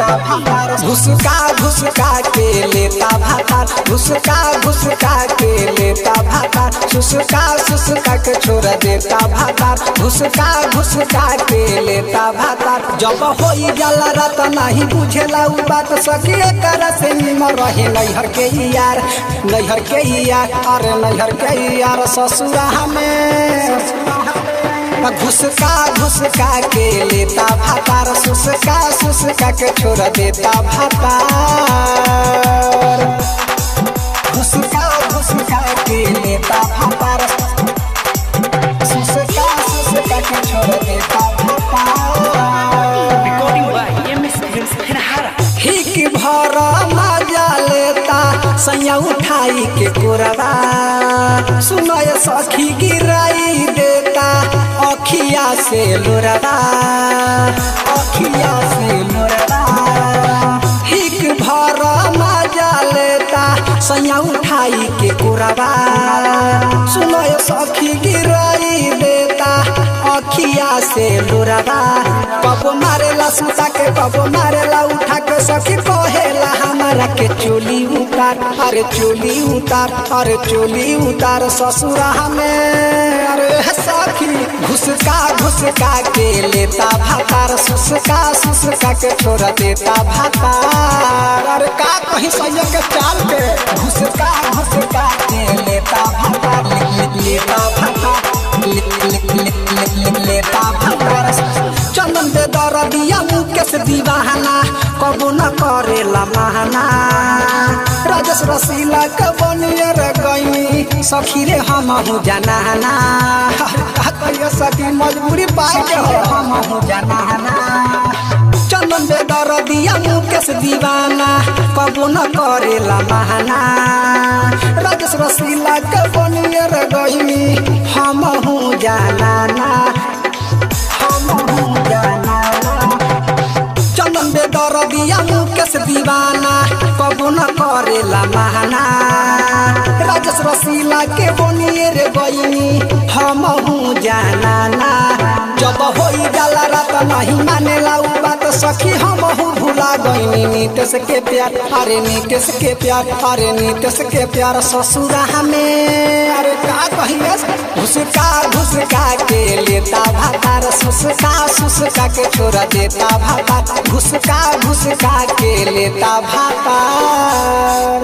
लेता भातार घुसका के लेता भातार घुसका के लेता भातार सुसका के छोड़ देता भातार घुसका के लेता भातार जब होई जाला रात नहीं बुझेला उ बात सखी कर से निमर रहे नैहर के यार अरे नैहर के यार ससुरा में घुसका के लेता भातार सुसका के छोड़ देता भातार घुसका के लेता भातार सुसका के छोड़ देता भातार हिक भर मजा लेता सैया उठाई के कोरवा सुनय सखी गिराई देता अखिया से लोरवा हिक भर मजा लेता सैया उठाई के कोरवा सुनय सखी गिराई देता अखिया से लोरवा कब मारेला सुता के कब मारेला उठा के सखी कहेला हमारा के चोली उतार ससुरा में अरे सखी घुसका के लेता भातार सुसका के छोड़ देता भातार अरे का कहीं सैया के चाल के घुसका के लेता भातार लेता भातार चंदन दे दरदिया मुकेश दीवाना कबो न करेला महाना राजेश रसीला के बनिए रे गई सखी रे हम जाना सखी मजबूरी पाए के हम जाना चंदन दे दरदिया मुकेश दीवाना कबो न करेला महाना राजेश रसीला के बनिए रे गई हम जाना चंदन दे दरदिया मुकेश दीवाना कबो न करेला महाना राजेश रसीला के बनिए रे बहिनी हम जाना जब होई जाला रात नहीं मानेला उ बात सखी हम भुला गईनी नीतेश के प्यार ससुरा में अरे का कहिए घुसका के लेता भातार सुसका के छोड़ देता भातार घुसका के लेता भातार।